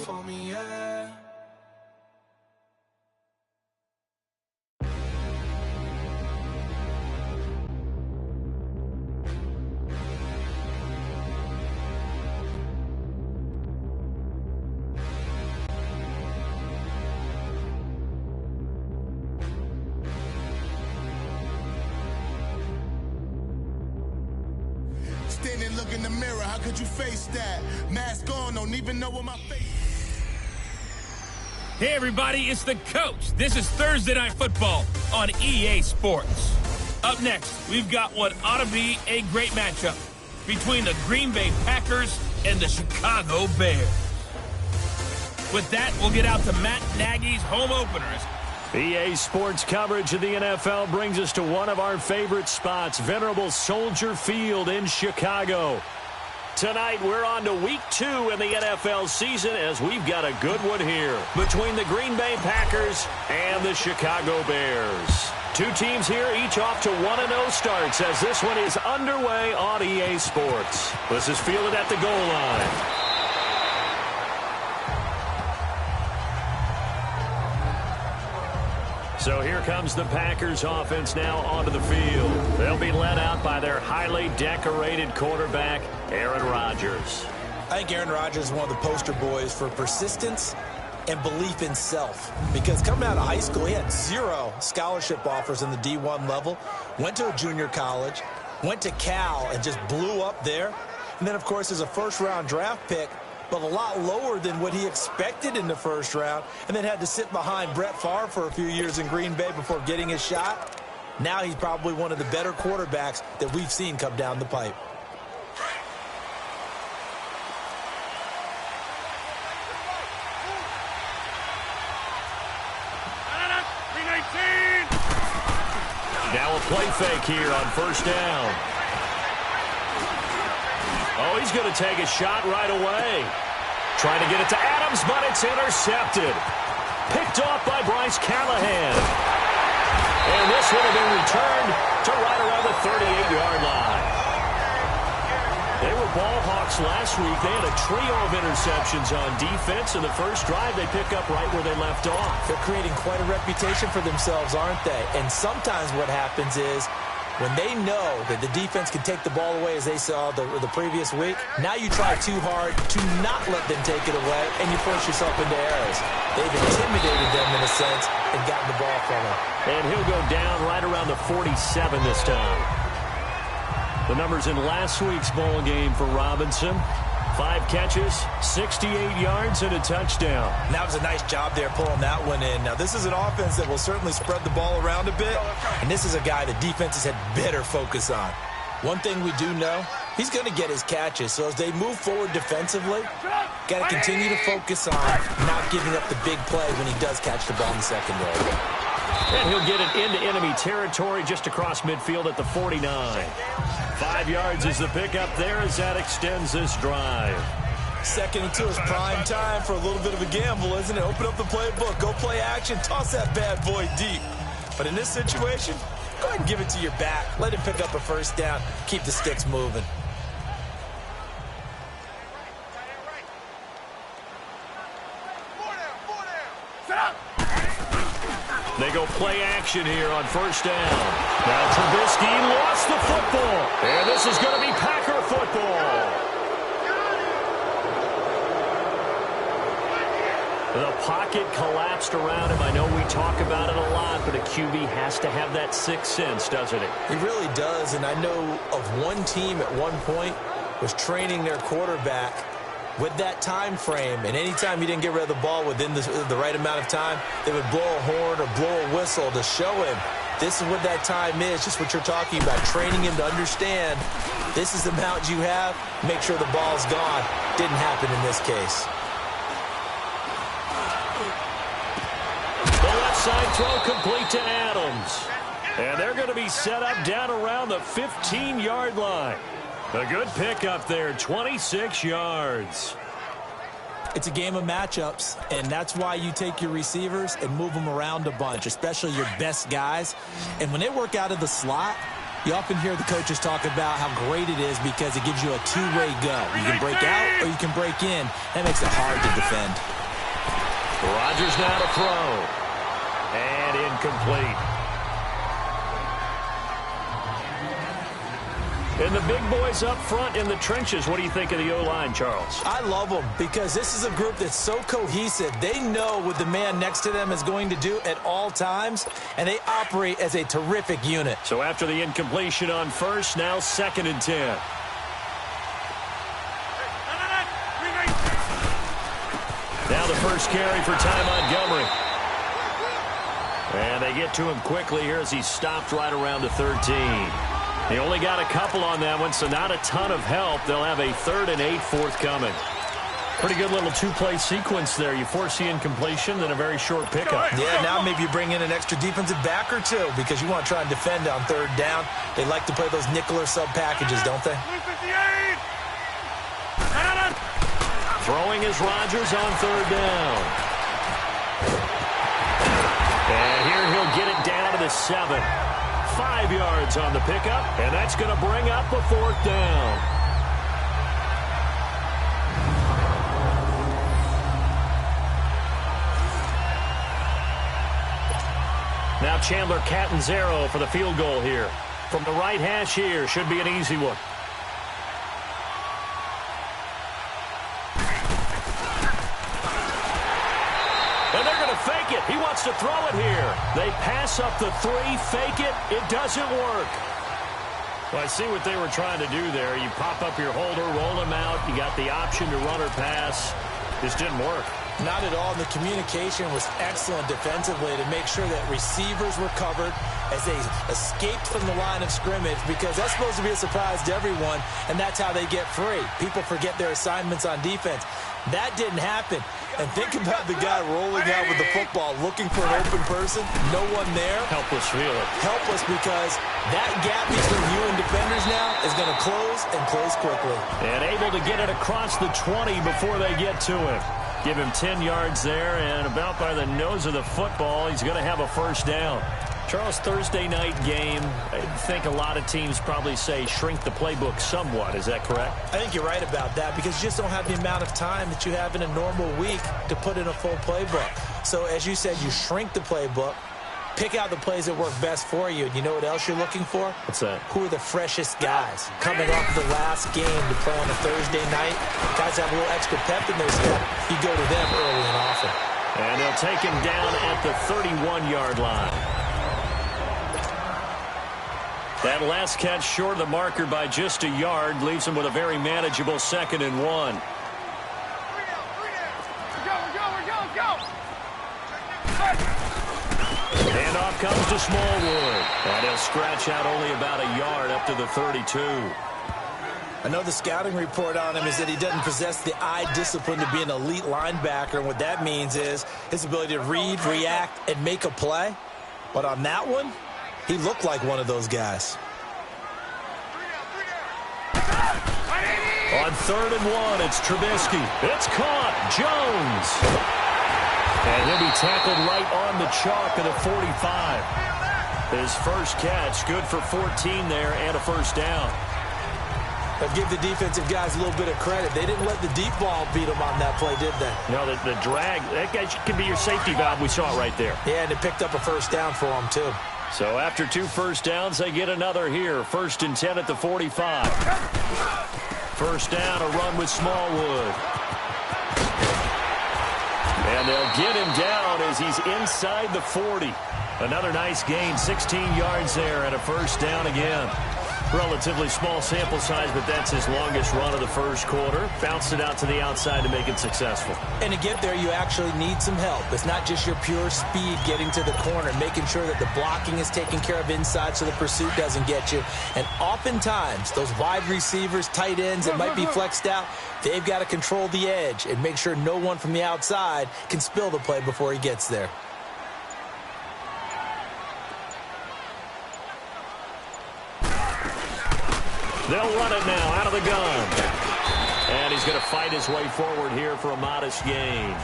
for me, yeah. Stand and look in the mirror, how could you face that? Mask on, don't even know what my face is. Hey everybody, it's the coach. This is Thursday Night Football on EA Sports. Up next, we've got what ought to be a great matchup between the Green Bay Packers and the Chicago Bears. With that, we'll get out to Matt Nagy's home openers. EA Sports coverage of the NFL brings us to one of our favorite spots, venerable Soldier Field in Chicago. Tonight, we're on to Week 2 in the NFL season as we've got a good one here between the Green Bay Packers and the Chicago Bears. Two teams here, each off to 1-0 starts as this one is underway on EA Sports. This is fielded at the goal line. So here comes the Packers offense now onto the field. They'll be led out by their highly decorated quarterback, Aaron Rodgers. I think Aaron Rodgers is one of the poster boys for persistence and belief in self. Because coming out of high school, he had 0 scholarship offers in the D1 level. Went to a junior college, went to Cal and just blew up there. And then, of course, as a first-round draft pick, but a lot lower than what he expected in the first round, and then had to sit behind Brett Favre for a few years in Green Bay before getting his shot. Now he's probably one of the better quarterbacks that we've seen come down the pipe. Now a play fake here on first down. Oh, he's going to take a shot right away. Trying to get it to Adams, but it's intercepted. Picked off by Bryce Callahan. And this would have been returned to right around the 38-yard line. They were ball hawks last week. They had a trio of interceptions on defense. In the first drive, they pick up right where they left off. They're creating quite a reputation for themselves, aren't they? And sometimes what happens is, when they know that the defense can take the ball away, as they saw the previous week, now you try too hard to not let them take it away, and you force yourself into errors. They've intimidated them in a sense and gotten the ball from them. And he'll go down right around the 47 this time. The numbers in last week's ball game for Robinson. 5 catches, 68 yards, and a touchdown. That was a nice job there pulling that one in. Now, this is an offense that will certainly spread the ball around a bit, and this is a guy the defenses had better focus on. One thing we do know, he's going to get his catches, so as they move forward defensively, got to continue to focus on not giving up the big play when he does catch the ball in the secondary. And he'll get it into enemy territory just across midfield at the 49. 5 yards is the pickup there as that extends this drive. Second and 2 is prime time for a little bit of a gamble, isn't it? Open up the playbook, go play action, toss that bad boy deep. But in this situation, go ahead and give it to your back. Let him pick up a first down. Keep the sticks moving. They go play action here on first down. Now Trubisky lost the football. And this is going to be Packer football. The pocket collapsed around him. I know we talk about it a lot, but a QB has to have that sixth sense, doesn't it? He really does, and I know of one team at one point was training their quarterback with that time frame, and anytime he didn't get rid of the ball within the right amount of time, they would blow a horn or blow a whistle to show him this is what that time is, just what you're talking about, training him to understand this is the amount you have, make sure the ball's gone. Didn't happen in this case. The left side throw complete to Adams. And they're going to be set up down around the 15-yard line. A good pickup there, 26 yards. It's a game of matchups, and that's why you take your receivers and move them around a bunch, especially your best guys. And when they work out of the slot, you often hear the coaches talk about how great it is because it gives you a two-way go. You can break out or you can break in. That makes it hard to defend. Rodgers now to throw. And incomplete. And the big boys up front in the trenches. What do you think of the O-line, Charles? I love them because this is a group that's so cohesive. They know what the man next to them is going to do at all times, and they operate as a terrific unit. So after the incompletion on first, now 2nd and 10. Now the first carry for Ty Montgomery. And they get to him quickly here as he stopped right around the 13. He only got a couple on that one, so not a ton of help. They'll have a 3rd and 8 forthcoming. Pretty good little two-play sequence there. You force the incompletion, then a very short pickup. Yeah, now maybe you bring in an extra defensive back or two because you want to try and defend on 3rd down. They like to play those nickel or sub packages, don't they? Throwing is Rodgers on 3rd down. And here he'll get it down to the 7. 5 yards on the pickup, and that's going to bring up a 4th down. Now Chandler Catanzaro for the field goal here. From the right hash here, should be an easy one. And they're going to fake it. He wants to throw it here. They pass up the 3, fake it. It doesn't work. Well, I see what they were trying to do there. You pop up your holder, roll him out. You got the option to run or pass. This didn't work. Not at all. The communication was excellent defensively to make sure that receivers were covered as they escaped from the line of scrimmage because that's supposed to be a surprise to everyone, and that's how they get free. People forget their assignments on defense. That didn't happen. And think about the guy rolling out with the football, looking for an open person, no one there. Helpless feeling. Helpless because that gap between you and defenders now is going to close and close quickly. And able to get it across the 20 before they get to him. Give him 10 yards there, and about by the nose of the football, he's going to have a 1st down. Charles, Thursday night game, I think a lot of teams probably say shrink the playbook somewhat. Is that correct? I think you're right about that because you just don't have the amount of time that you have in a normal week to put in a full playbook. So as you said, you shrink the playbook, pick out the plays that work best for you. And you know what else you're looking for? What's that? Who are the freshest guys coming off the last game to play on a Thursday night? Guys have a little extra pep in their step. You go to them early and often. And they'll take him down at the 31-yard line. That last catch short of the marker by just a yard leaves him with a very manageable 2nd and 1. And off comes to Smallwood. And he'll scratch out only about a yard up to the 32. I know the scouting report on him is that he doesn't possess the eye discipline to be an elite linebacker. And what that means is his ability to read, react, and make a play. But on that one, he looked like one of those guys. On 3rd and 1, it's Trubisky. It's caught. Jones. And he'll be tackled right on the chalk of the 45. His first catch, good for 14 there and a 1st down. But give the defensive guys a little bit of credit. They didn't let the deep ball beat them on that play, did they? No, the drag, that guy can be your safety valve. We saw it right there. Yeah, and it picked up a 1st down for them, too. So after 2 1st downs, they get another here. 1st and 10 at the 45. 1st down, a run with Smallwood. And they'll get him down as he's inside the 40. Another nice gain, 16 yards there and a 1st down again. Relatively small sample size, but that's his longest run of the 1st quarter. Bounced it out to the outside to make it successful. And to get there, you actually need some help. It's not just your pure speed getting to the corner, making sure that the blocking is taken care of inside so the pursuit doesn't get you. And oftentimes, those wide receivers, tight ends that might be flexed out, they've got to control the edge and make sure no one from the outside can spill the play before he gets there. They'll run it now out of the gun. And he's going to fight his way forward here for a modest gain.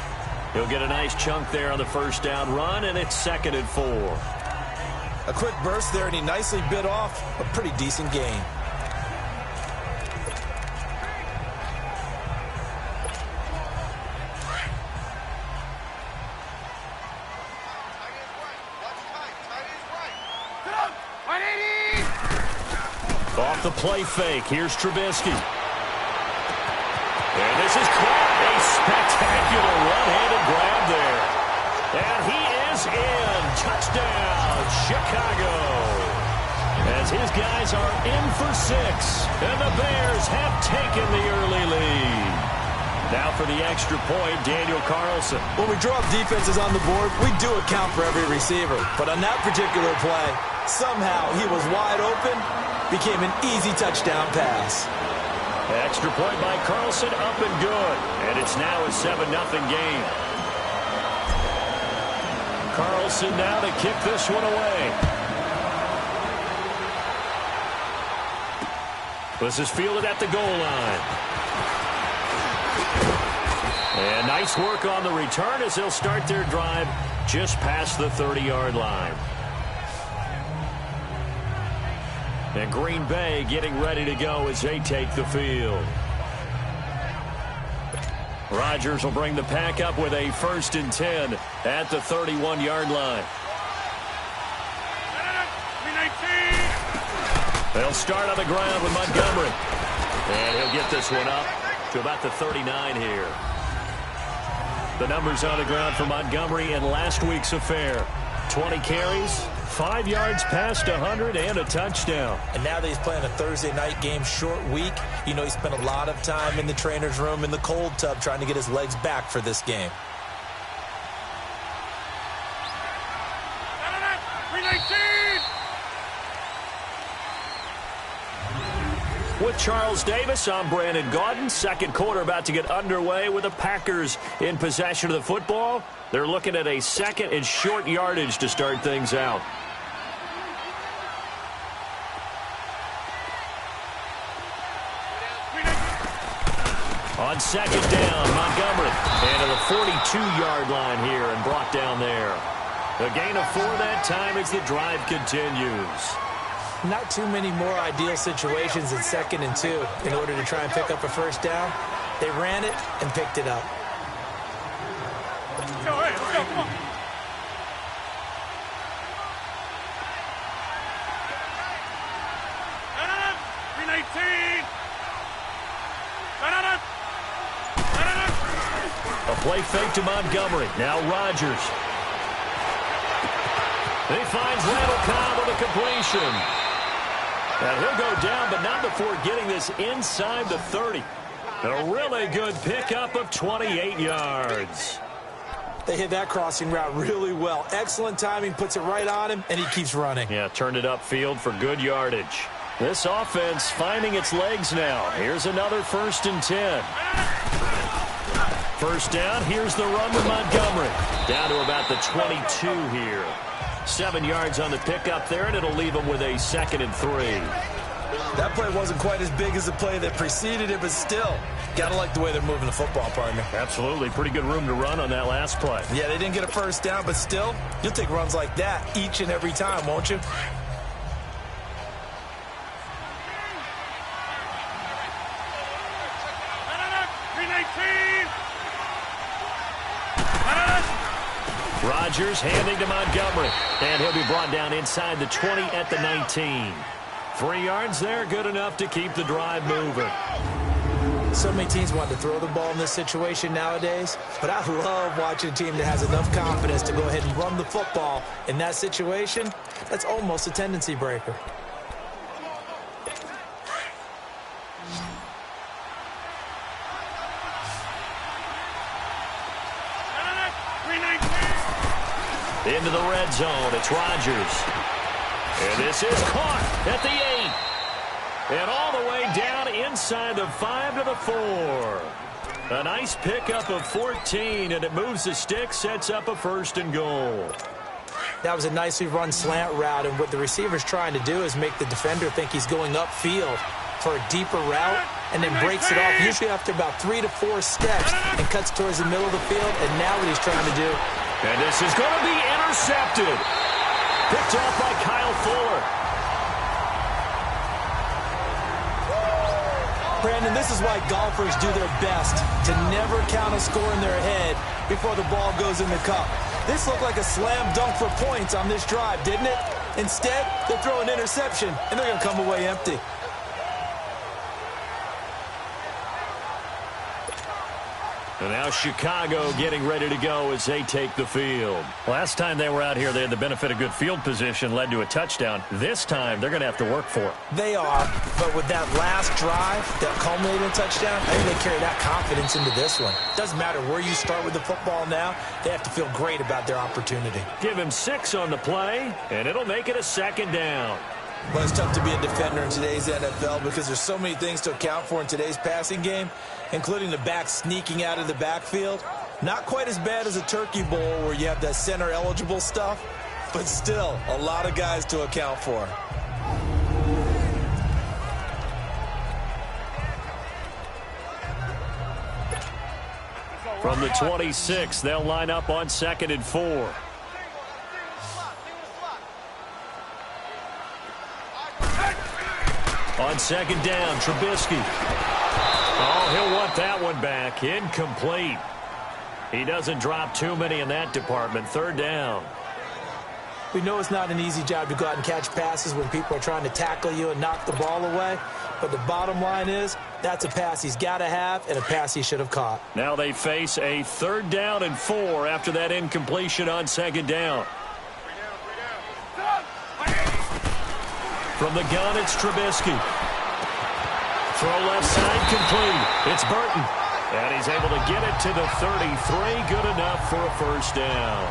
He'll get a nice chunk there on the 1st down run, and it's 2nd and 4. A quick burst there, and he nicely bit off a pretty decent gain. The play fake. Here's Trubisky. And this is caught. A spectacular one-handed grab there. And he is in. Touchdown, Chicago. As his guys are in for 6. And the Bears have taken the early lead. Now for the extra point, Daniel Carlson. When we draw up defenses on the board, we do account for every receiver. But on that particular play, somehow he was wide open, became an easy touchdown pass. Extra point by Carlson, up and good. And it's now a 7-0 game. Carlson now to kick this one away. This is fielded at the goal line. And nice work on the return as they'll start their drive just past the 30-yard line. And Green Bay getting ready to go as they take the field. Rodgers will bring the pack up with a 1st and 10 at the 31-yard line. They'll start on the ground with Montgomery. And he'll get this one up to about the 39 here. The numbers on the ground for Montgomery in last week's affair. 20 carries, 5 yards past 100, and a touchdown. And now that he's playing a Thursday night game, short week, you know he spent a lot of time in the trainer's room in the cold tub trying to get his legs back for this game. With Charles Davis, I'm Brandon Gaudin. Second quarter about to get underway with the Packers in possession of the football. They're looking at a 2nd and short yardage to start things out. On 2nd down, Montgomery. And to the 42-yard line here and brought down there. A gain of 4 that time as the drive continues. Not too many more ideal situations in 2nd and 2 in order to try and pick up a 1st down. They ran it and picked it up. Let's go, come on. A play fake to Montgomery. Now Rodgers. He finds Randall Cobb with a completion. And he'll go down, but not before getting this inside the 30. A really good pickup of 28 yards. They hit that crossing route really well. Excellent timing, puts it right on him, and he keeps running. Yeah, turned it upfield for good yardage. This offense finding its legs now. Here's another 1st and 10. 1st down, here's the run with Montgomery. Down to about the 22 here. 7 yards on the pickup there, and it'll leave him with a 2nd and 3. That play wasn't quite as big as the play that preceded it, but still, gotta like the way they're moving the football, partner. Absolutely. Pretty good room to run on that last play. Yeah, they didn't get a 1st down, but still, you'll take runs like that each and every time, won't you? Rodgers handing to Montgomery. And he'll be brought down inside the 20 at the 19. 3 yards there, good enough to keep the drive moving. So many teams want to throw the ball in this situation nowadays, but I love watching a team that has enough confidence to go ahead and run the football. In that situation, that's almost a tendency breaker. Into the red zone, it's Rodgers. And this is caught at the 8. And all the way down inside the 5 to the 4. A nice pickup of 14, and it moves the stick, sets up a 1st and goal. That was a nicely run slant route, and what the receiver's trying to do is make the defender think he's going upfield for a deeper route, and then breaks it off, usually after about 3 to 4 steps, and cuts towards the middle of the field, and now what he's trying to do. And this is going to be intercepted. Picked off by Kyle Fuller. Brandon, this is why golfers do their best to never count a score in their head before the ball goes in the cup. This looked like a slam dunk for points on this drive, didn't it? Instead, they throw an interception, and they're going to come away empty. And now Chicago getting ready to go as they take the field. Last time they were out here, they had the benefit of good field position, led to a touchdown. This time, they're going to have to work for it. They are, but with that last drive that culminated in a touchdown, I think they carry that confidence into this one. Doesn't matter where you start with the football now, they have to feel great about their opportunity. Give him 6 on the play, and it'll make it a 2nd down. Well, it's tough to be a defender in today's NFL because there's so many things to account for in today's passing game, including the back sneaking out of the backfield. Not quite as bad as a turkey bowl where you have that center-eligible stuff, but still a lot of guys to account for. From the 26, they'll line up on 2nd and 4. On 2nd down, Trubisky. Oh, he'll want that one back. Incomplete. He doesn't drop too many in that department. 3rd down. We know it's not an easy job to go out and catch passes when people are trying to tackle you and knock the ball away. But the bottom line is that's a pass he's got to have and a pass he should have caught. Now they face a 3rd down and 4 after that incompletion on 2nd down. From the gun, it's Trubisky. Throw left side complete. It's Burton. And he's able to get it to the 33. Good enough for a 1st down.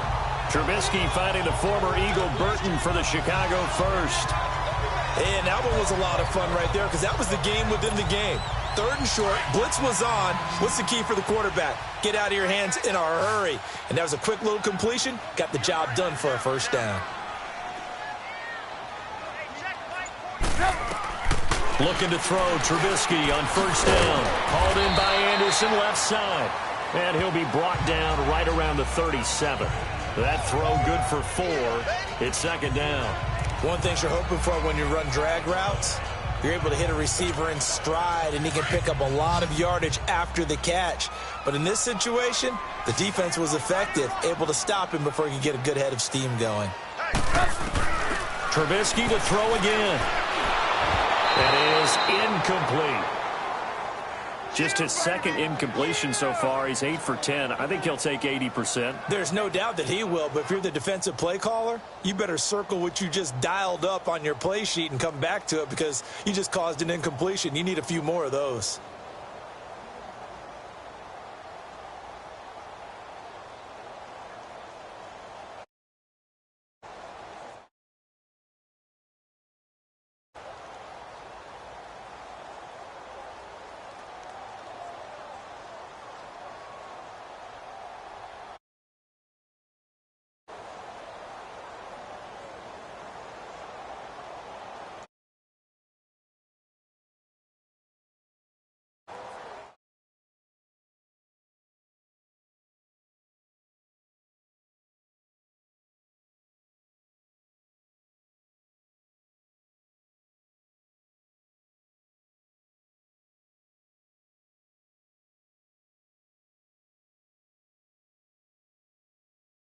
Trubisky finding the former Eagle Burton for the Chicago 1st. And that one was a lot of fun right there because that was the game within the game. 3rd and short. Blitz was on. What's the key for the quarterback? Get out of your hands in a hurry. And that was a quick little completion. Got the job done for a 1st down. Looking to throw, Trubisky on 1st down. Called in by Anderson, left side. And he'll be brought down right around the 37. That throw good for 4. It's 2nd down. One thing you're hoping for when you run drag routes, you're able to hit a receiver in stride, and he can pick up a lot of yardage after the catch. But in this situation, the defense was effective, able to stop him before he could get a good head of steam going. Trubisky to throw again. That is incomplete. Just his 2nd incompletion so far. He's 8 for 10. I think he'll take 80%. There's no doubt that he will, but if you're the defensive play caller, you better circle what you just dialed up on your play sheet and come back to it because you just caused an incompletion. You need a few more of those.